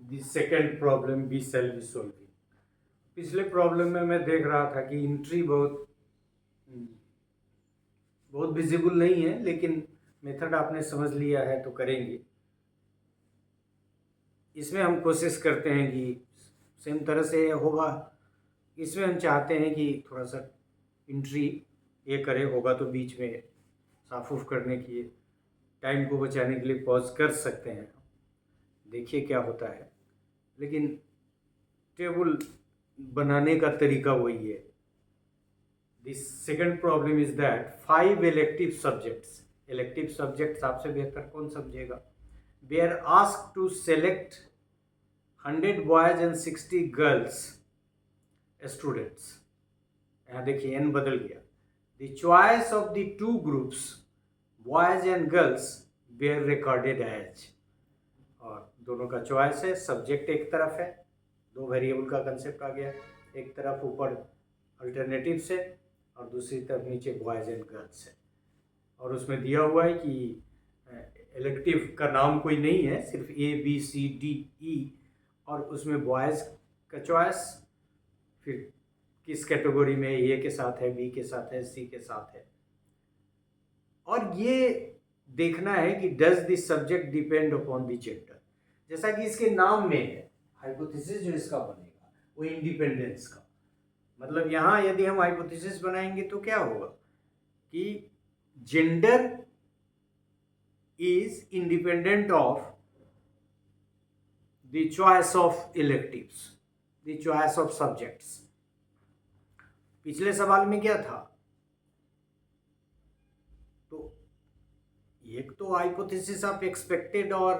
The second problem be self solving. पिछले problem में मैं देख रहा था कि इंट्री बहुत विजिबल नहीं है, लेकिन मेथड आपने समझ लिया है तो करेंगे। इसमें हम कोशिश करते हैं कि सेम तरह से होगा। इसमें हम चाहते हैं कि थोड़ा सा इंट्री ये करे, होगा तो बीच में साफ उफ करने की टाइम को बचाने के लिए पॉज कर सकते हैं। देखिए क्या होता है, लेकिन टेबल बनाने का तरीका वही है। This second problem is that 5 elective subjects आपसे बेहतर कौन समझेगा। We are asked to select 100 boys and 60 girls students. यहाँ देखिए एन बदल गया। The choice of the two groups boys and girls were recorded as, और दोनों का चॉइस है। सब्जेक्ट एक तरफ है, दो वेरिएबल का कंसेप्ट आ गया, एक तरफ ऊपर अल्टरनेटिव से और दूसरी तरफ नीचे बॉयज एंड गर्ल्स है। और उसमें दिया हुआ है कि इलेक्टिव का नाम कोई नहीं है, सिर्फ ABCDE, और उसमें बॉयज़ का चॉइस, फिर किस कैटेगरी में ए के साथ है, बी के साथ है, सी के साथ है। और ये देखना है कि does this subject depend upon the gender, जैसा कि इसके नाम में है। हाइपोथेसिस जो इसका बनेगा वो इंडिपेंडेंस का, मतलब यहाँ यदि हम हाइपोथेसिस बनाएंगे तो क्या होगा कि gender is independent of the choice of electives, the choice of subjects। पिछले सवाल में क्या था, तो एक तो हाइपोथेसिस ऑफ एक्सपेक्टेड और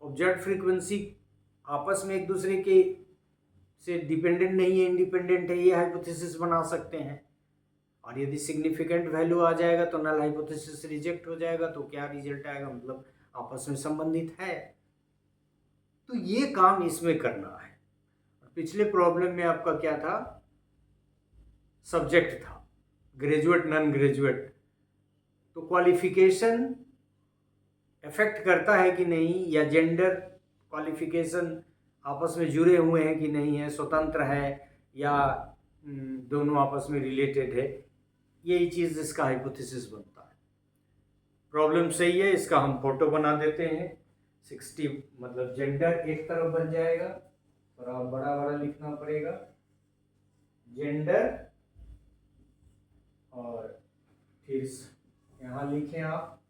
ऑब्जर्व्ड फ्रीक्वेंसी आपस में एक दूसरे के से डिपेंडेंट नहीं है, इंडिपेंडेंट है, ये हाइपोथेसिस बना सकते हैं। और यदि सिग्निफिकेंट वैल्यू आ जाएगा तो नल हाइपोथेसिस रिजेक्ट हो जाएगा, तो क्या रिजल्ट आएगा, मतलब आपस में संबंधित है। तो ये काम इसमें करना है। पिछले प्रॉब्लम में आपका क्या था, सब्जेक्ट था ग्रेजुएट नॉन ग्रेजुएट, तो क्वालिफिकेशन इफेक्ट करता है कि नहीं, या जेंडर क्वालिफिकेशन आपस में जुड़े हुए हैं कि नहीं है, स्वतंत्र है या दोनों आपस में रिलेटेड है। यही चीज़ इसका हाइपोथेसिस बनता है। प्रॉब्लम सही है, इसका हम फोटो बना देते हैं। 60 मतलब जेंडर एक तरफ बन जाएगा, थोड़ा बड़ा बड़ा लिखना पड़ेगा, जेंडर, और फिर यहाँ लिखें आप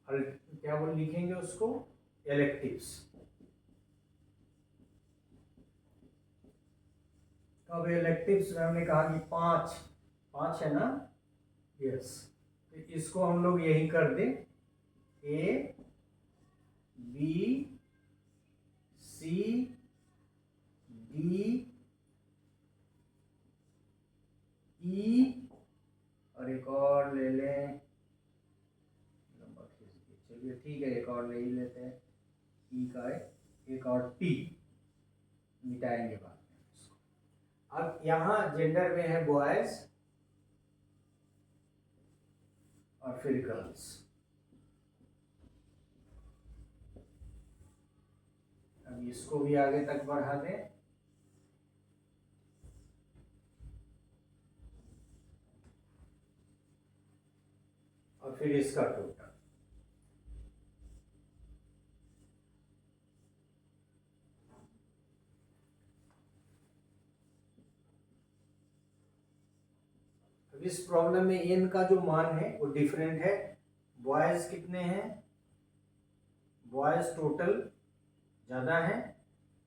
क्या बोल लिखेंगे उसको, इलेक्टिव्स। अब इलेक्टिव्स में हमने कहा कि पांच है ना, यस, तो इसको हम लोग यही कर दें, A B C D E, और एक और ले लें, नंबर खींच के, चलिए ठीक है, एक और ले ही लेते हैं, ई का है, एक और T मिटाएंगे बाद में। अब यहाँ जेंडर में है बॉयज और फिर गर्ल्स। अब इसको भी आगे तक बढ़ा दें, और फिर इसका टोटल। अब इस प्रॉब्लम में n का जो मान है वो डिफरेंट है। बॉयज कितने हैं, बॉयज टोटल ज़्यादा है,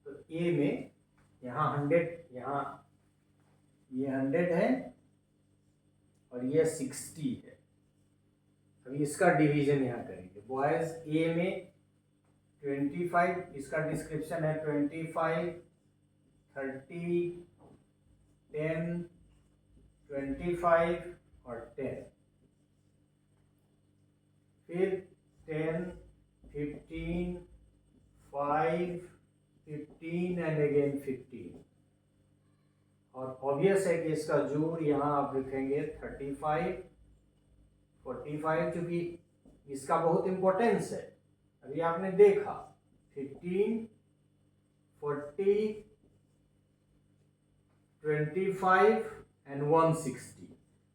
तो A में यहाँ 100, यहाँ ये 100 है और ये 60 है। अभी इसका डिवीजन यहाँ करेंगे। बॉयज A में 25, इसका डिस्क्रिप्शन है 25, 30, 10, 25 और 10, फिर 10, 15, 5, 15 एंड अगेन 15। और ऑब्वियस है कि इसका जोड़ यहाँ आप लिखेंगे 35, 45, क्योंकि इसका बहुत इंपॉर्टेंस है। अभी आपने देखा 15, 40, 25 एंड 160।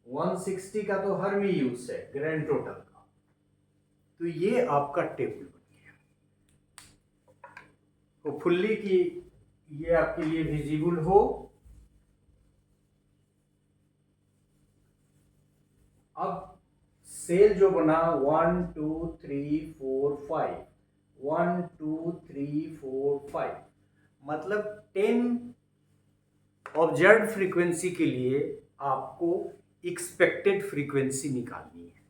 160 का तो हर में यूज है ग्रैंड टोटल का। तो ये आपका टेबल बन गया। होपफुली कि ये आपके लिए विजिबल हो। अब सेल जो बना 1 2 3 4 5, 1 2 3 4 5, मतलब 10 ऑब्जर्व्ड फ्रीक्वेंसी के लिए आपको एक्सपेक्टेड फ्रीक्वेंसी निकालनी है।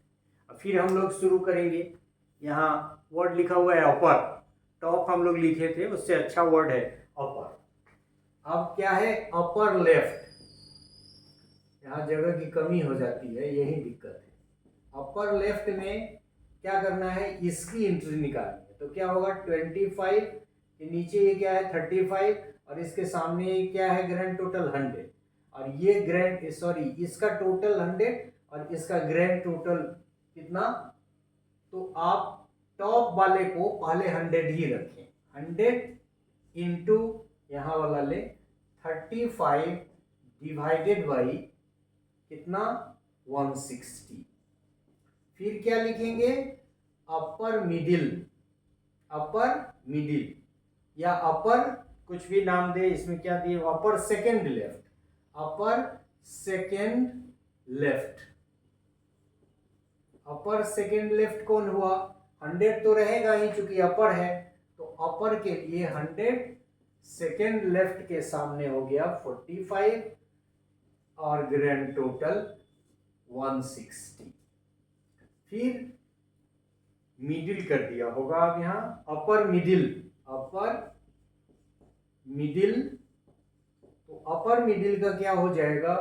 अब फिर हम लोग शुरू करेंगे। यहाँ वर्ड लिखा हुआ है अपर, टॉप हम लोग लिखे थे, उससे अच्छा वर्ड है अपर। अब क्या है अपर लेफ्ट, यहाँ जगह की कमी हो जाती है, यही दिक्कत है। अपर लेफ्ट में क्या करना है, इसकी एंट्री निकालनी है। तो क्या होगा 25 के नीचे ये क्या है 35 और इसके सामने ये क्या है ग्रैंड टोटल 100 और ये ग्रैंड सॉरी इसका टोटल 100 और इसका ग्रैंड टोटल कितना। तो आप टॉप वाले को पहले 100 ही रखें। 100 इंटू यहाँ वाला ले 35 डिवाइडेड बाई कितना 160। फिर क्या लिखेंगे अपर मिडिल, अपर मिडिल या अपर कुछ भी नाम दे, इसमें क्या दिए अपर सेकेंड लेफ्ट, अपर सेकेंड लेफ्ट। अपर सेकेंड लेफ्ट कौन हुआ 100 तो रहेगा ही चूंकि अपर है। तो अपर के लिए 100 सेकेंड लेफ्ट के सामने हो गया 45 और ग्रैंड टोटल 160। फिर मिडिल कर दिया होगा अब यहाँ अपर मिडिल, अपर मिडिल। तो अपर मिडिल का क्या हो जाएगा,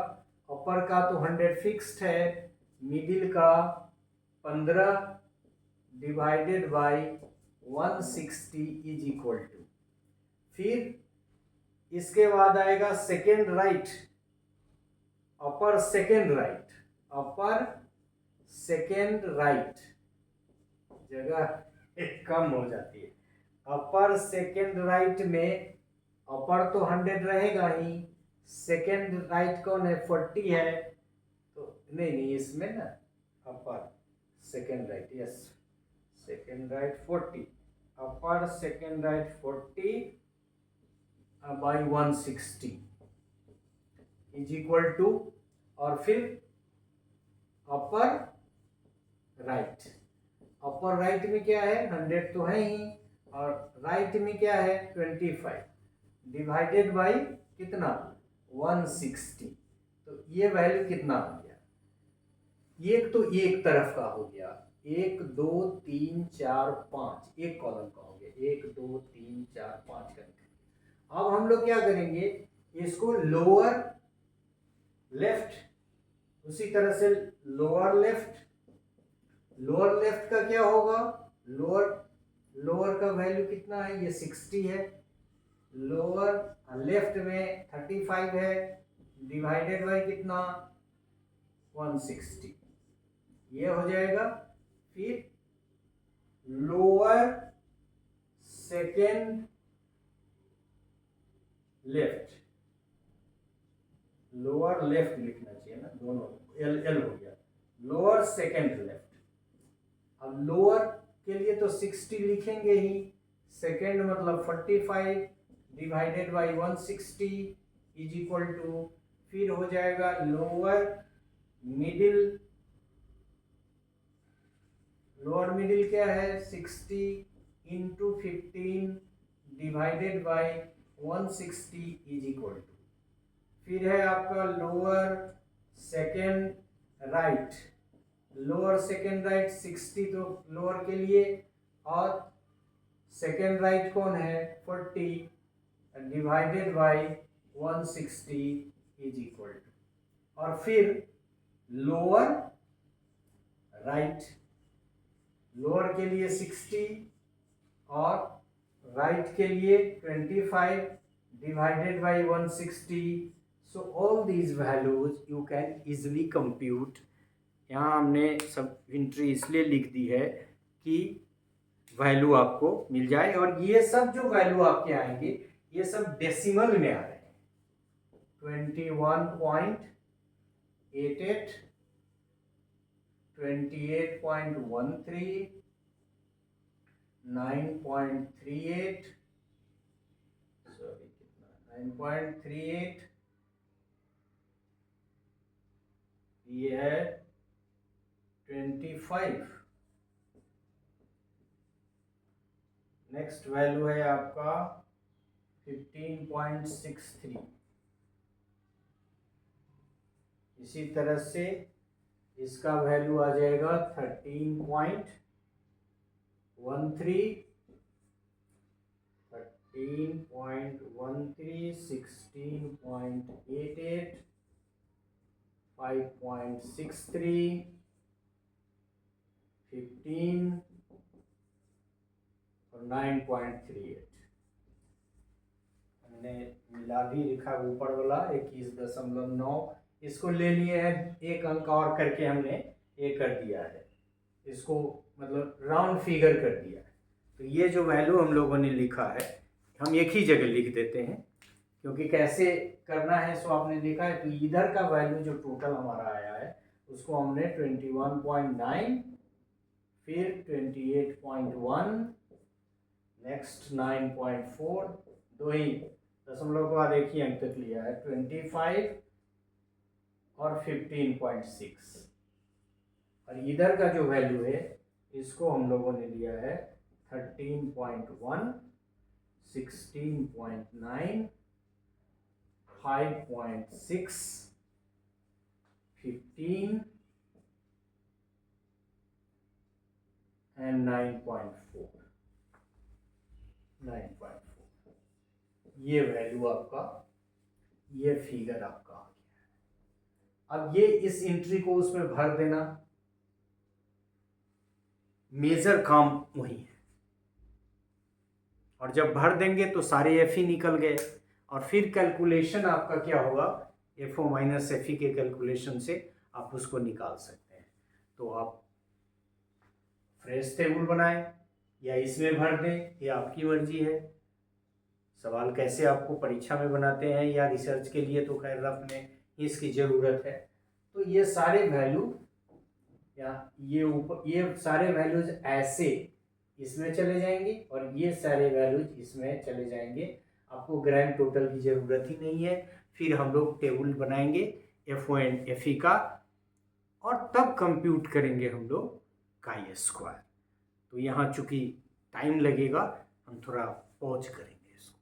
अपर का तो 100 फिक्स्ड है, मिडिल का 15 divided by 160 is equal to. फिर इसके बाद आएगा second right, upper second right, upper second right, जगह कम हो जाती है। अपर सेकेंड राइट में अपर तो 100 रहेगा ही, सेकेंड राइट कौन है 40 है, तो नहीं इसमें ना upper second right, yes second right 40, upper second right 40 by 160 is equal to, और फिर अपर राइट, अपर राइट में क्या है 100 तो है ही और राइट में क्या है 25 डिवाइडेड बाई कितना 160। तो ये वैल्यू कितना हो गया, एक तो एक तरफ का हो गया 1 2 3 4 5, एक कॉलम का हो गया 1 2 3 4 5 करके। अब हम लोग क्या करेंगे इसको लोअर लेफ्ट, उसी तरह से लोअर लेफ्ट, लोअर लेफ्ट का क्या होगा लोअर का वैल्यू कितना है ये 60 है, लोअर लेफ्ट में 35 है डिवाइडेड बाय कितना 160, ये हो जाएगा। फिर lower second left, lower left लिखना चाहिए ना, दोनों एल हो गया लोअर सेकेंड लेफ्ट। अब लोअर के लिए तो 60 लिखेंगे ही, सेकेंड मतलब 45 divided by 160 is equal to, फिर हो जाएगा लोअर मिडिल, लोअर मिडिल क्या है 60 into 15 divided by 160 is equal to, फिर है आपका lower second right, lower second right 60 तो लोअर के लिए, और सेकेंड राइट कौन है 40 divided by 160 is equal to, और फिर लोअर राइट, लोअर के लिए 60 और राइट के लिए 25 divided by 160. So all these values you can easily compute. यहाँ हमने सब एंट्री इसलिए लिख दी है कि वैल्यू आपको मिल जाए। और ये सब जो वैल्यू आपके आएंगे ये सब डेसिमल में आ रहे हैं। 21.88, 28.13, 9.38, सॉरी कितना 9.38, ये है 25। नेक्स्ट वैल्यू है आपका 15.63। इसी तरह से इसका वैल्यू आ जाएगा 13.13, 16.88, 5.63, 15 और 9.38। हमने मिला भी लिखा ऊपर वाला 21.9, इसको ले लिए है, एक अंक और करके हमने ये कर दिया है, इसको मतलब राउंड फिगर कर दिया है। तो ये जो वैल्यू हम लोगों ने लिखा है हम एक ही जगह लिख देते हैं, क्योंकि कैसे करना है सो आपने देखा है। तो इधर का वैल्यू जो टोटल हमारा आया है उसको हमने 21.9, फिर 28.1, नेक्स्ट 9.4, दो ही दशमलव के बाद एक ही अंक तक लिया है, 25 और 15.6। और इधर का जो वैल्यू है इसको हम लोगों ने लिया है 13.1, 16.9, 5.6, 15 and 9.4। ये वैल्यू आपका, ये फिगर आपका आ गया। अब ये इस एंट्री को उसमें भर देना, मेजर काम वही है। और जब भर देंगे तो सारे एफ ही निकल गए, और फिर कैलकुलेशन आपका क्या होगा, F O minus F E के कैलकुलेशन से आप उसको निकाल सकते हैं। तो आप फ्रेश टेबल बनाएं या इसमें भर दें, ये आपकी मर्जी है। सवाल कैसे आपको परीक्षा में बनाते हैं या रिसर्च के लिए तो खैर रफ में इसकी ज़रूरत है। तो ये सारे वैल्यू या ये ऊपर ये सारे वैल्यूज ऐसे इसमें चले जाएंगे और ये सारे वैल्यूज इसमें चले जाएंगे। आपको ग्रैंड टोटल की ज़रूरत ही नहीं है। फिर हम लोग टेबल बनाएंगे F O and F E का, और तब कंप्यूट करेंगे हम लोग काई स्क्वायर। तो यहाँ चूँकि टाइम लगेगा हम थोड़ा पॉज करेंगे इसको।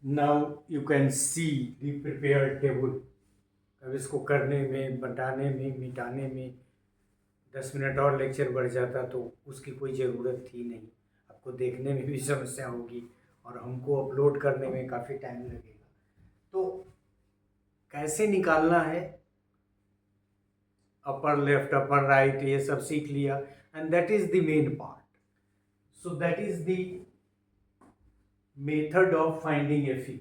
Now you can see the prepared table. अब इसको करने में, बताने में, मिटाने में 10 मिनट और लेक्चर बढ़ जाता तो उसकी कोई ज़रूरत थी नहीं। आपको देखने में भी समस्या होगी और हमको अपलोड करने में काफ़ी टाइम लगेगा। तो कैसे निकालना है, अपर लेफ्ट, अपर राइट, ये सब सीख लिया, and that is the main part. So that is the method of finding F E.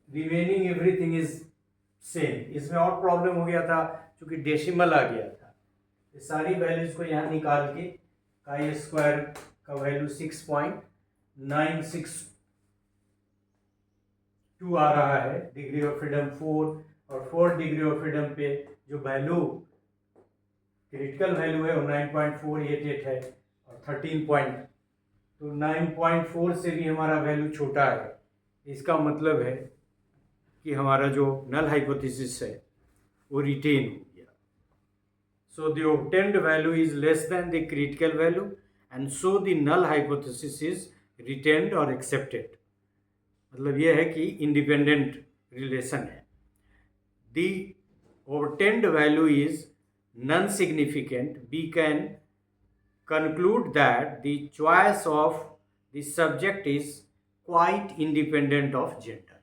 Remaining everything is same. इसमें और प्रॉब्लम हो गया था क्योंकि डेसिमल आ गया था। सारी वैल्यूज को यहाँ निकाल के काई स्क्वायर का वैल्यू 6.962 आ रहा है, डिग्री ऑफ फ्रीडम 4, और 4 डिग्री ऑफ फ्रीडम पे जो वैल्यू क्रिटिकल वैल्यू है वो 9.488 है, और 13 पॉइंट, तो 9.4 से भी हमारा वैल्यू छोटा है। इसका मतलब है कि हमारा जो नल हाइपोथेसिस है वो रिटेन हो गया। So the obtained value is less than the critical value, and so the null hypothesis is retained or accepted। मतलब ये है कि इंडिपेंडेंट रिलेशन है। The obtained value is non-significant, we can conclude that the choice of the subject is quite independent of gender।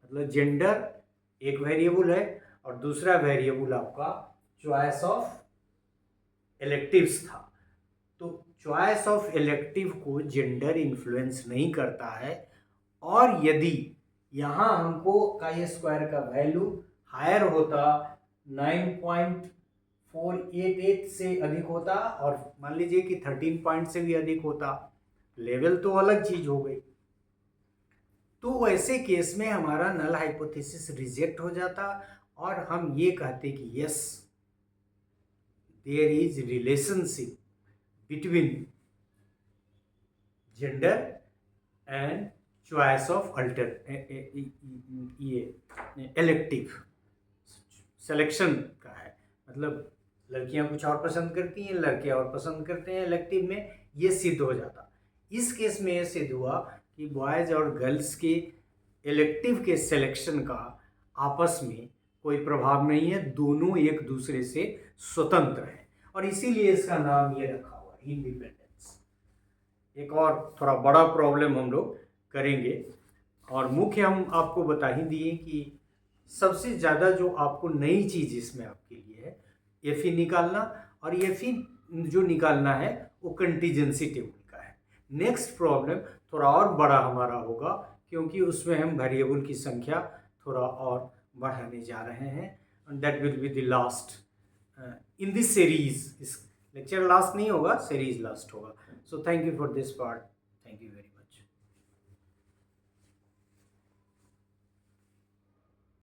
मतलब gender एक variable है और दूसरा वेरिएबल आपका चॉइस ऑफ इलेक्टिव्स था। तो चॉइस ऑफ इलेक्टिव को जेंडर इन्फ्लुएंस नहीं करता है, और यदि यहाँ हमको का स्क्वायर का वैल्यू हायर होता, 9.488 से अधिक होता, और मान लीजिए कि 13 पॉइंट से भी अधिक होता, लेवल तो अलग चीज हो गई। तो वैसे केस में हमारा नल हाइपोथेसिस रिजेक्ट हो जाता और हम ये कहते कि yes there is relationship between gender and choice of ये इलेक्टिव सिलेक्शन का है, मतलब लड़कियां कुछ और पसंद करती हैं, लड़के और पसंद करते हैं इलेक्टिव में, ये सिद्ध हो जाता। इस केस में ये सिद्ध हुआ कि बॉयज और गर्ल्स के इलेक्टिव के सिलेक्शन का आपस में कोई प्रभाव नहीं है, दोनों एक दूसरे से स्वतंत्र हैं, और इसीलिए इसका नाम ये रखा हुआ है इंडिपेंडेंस। एक और थोड़ा बड़ा प्रॉब्लम हम लोग करेंगे, और मुख्य हम आपको बता ही दिए कि सबसे ज़्यादा जो आपको नई चीज़ इसमें आपके लिए है एफी निकालना, और एफी जो निकालना है वो कंटीजेंसी टेबल का है। नेक्स्ट प्रॉब्लम थोड़ा और बड़ा हमारा होगा, क्योंकि उसमें हम वेरिएबल की संख्या थोड़ा और बढ़ाने जा रहे हैं, and that will be the last in this series. इस लेक्चर लास्ट नहीं होगा, सीरीज लास्ट होगा। So thank you for this part, thank you very much.